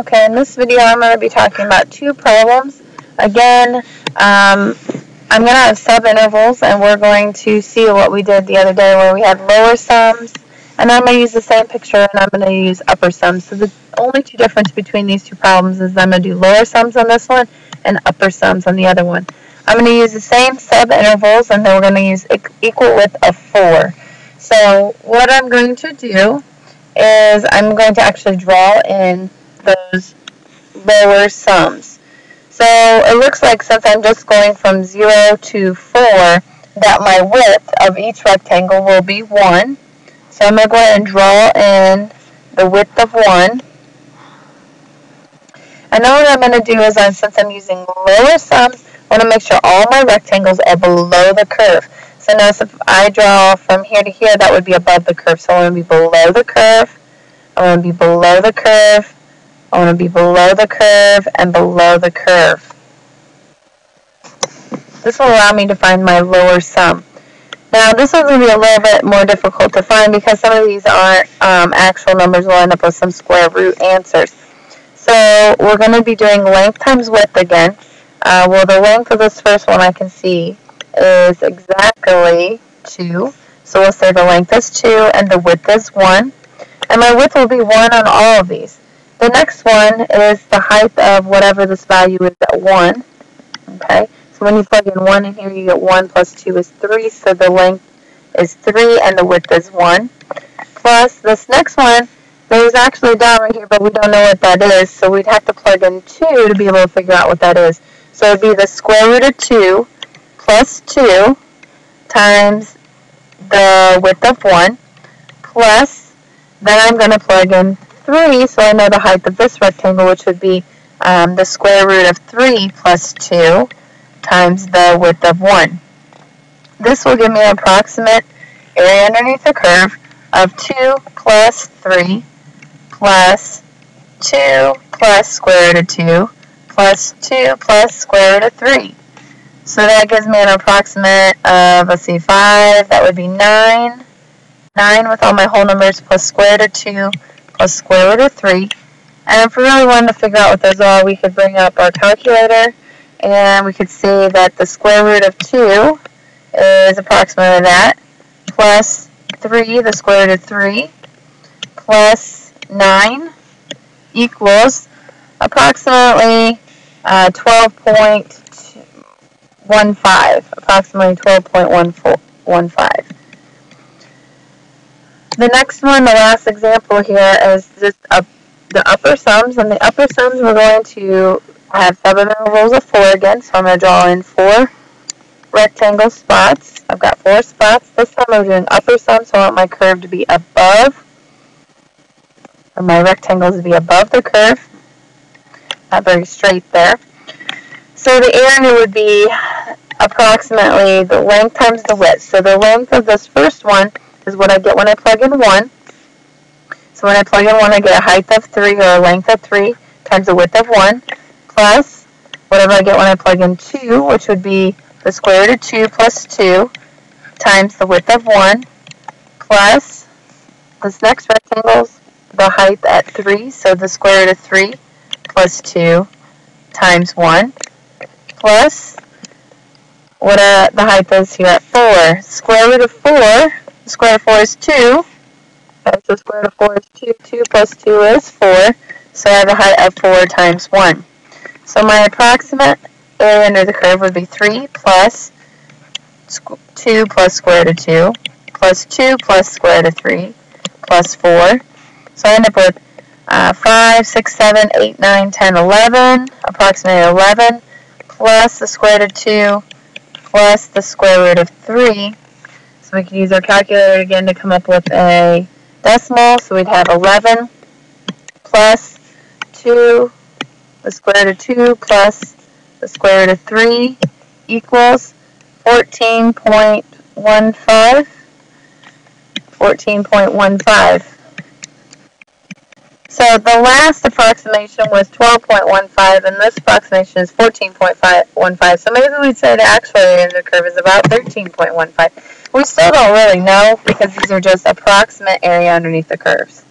Okay, in this video I'm going to be talking about two problems. Again, I'm going to have sub-intervals, and we're going to see what we did the other day where we had lower sums, and I'm going to use the same picture and I'm going to use upper sums. So the only two difference between these two problems is I'm going to do lower sums on this one and upper sums on the other one. I'm going to use the same sub-intervals, and then we're going to use equal width of 4. So what I'm going to do is I'm going to actually draw in those lower sums. So it looks like, since I'm just going from 0 to 4, that my width of each rectangle will be 1. So I'm going to go ahead and draw in the width of 1. And then what I'm going to do is, since I'm using lower sums, I want to make sure all my rectangles are below the curve. So notice if I draw from here to here, that would be above the curve. So I want to be below the curve. I want to be below the curve. I want to be below the curve and below the curve. This will allow me to find my lower sum. Now this one's going to be a little bit more difficult to find because some of these aren't actual numbers. We'll end up with some square root answers. So we're going to be doing length times width again. Well, the length of this first one I can see is exactly 2. So we'll say the length is 2 and the width is 1. And my width will be 1 on all of these. The next one is the height of whatever this value is at 1. Okay, so when you plug in 1 in here, you get 1 plus 2 is 3. So the length is 3 and the width is 1. Plus this next one, there's actually a dot right here, but we don't know what that is. So we'd have to plug in 2 to be able to figure out what that is. So it would be the square root of 2 plus 2 times the width of 1 plus, then I'm going to plug in 3, so I know the height of this rectangle, which would be the square root of 3 plus 2 times the width of 1. This will give me an approximate area underneath the curve of 2 plus 3 plus 2 plus square root of 2 plus 2 plus square root of 3. So that gives me an approximate of, let's see, 5, that would be 9. 9 with all my whole numbers plus square root of 2 plus square root of 3. And if we really wanted to figure out what those are, we could bring up our calculator and we could see that the square root of 2 is approximately that, plus 3, the square root of 3, plus 9 equals approximately 12.15, approximately 12.15. The next one, the last example here, is just the upper sums. And the upper sums, we're going to have sub-intervals of 4 again. So I'm going to draw in 4 rectangle spots. I've got 4 spots. This time I'm doing upper sums, so I want my curve to be above, or my rectangles to be above the curve. Not very straight there. So the area would be approximately the length times the width. So the length of this first one is what I get when I plug in 1. So when I plug in 1, I get a height of 3, or a length of 3, times the width of 1, plus whatever I get when I plug in 2, which would be the square root of 2 plus 2, times the width of 1, plus this next rectangle's the height at 3, so the square root of 3 plus 2 times 1, plus what the height is here at 4. Square root of 4, the square root of 4 is 2. Okay, so square root of 4 is 2. 2 plus 2 is 4. So I have a height of 4 times 1. So my approximate area under the curve would be 3 plus 2 plus square root of 2 plus 2 plus square root of 3 plus 4. So I end up with 5, 6, 7, 8, 9, 10, 11, approximately 11, plus the square root of 2 plus the square root of 3. So we can use our calculator again to come up with a decimal. So we'd have 11 plus 2, the square root of 2 plus the square root of 3 equals 14.15. 14.15. So the last approximation was 12.15, and this approximation is 14.15. So maybe we'd say the actual area under the curve is about 13.15. We still don't really know because these are just approximate area underneath the curves.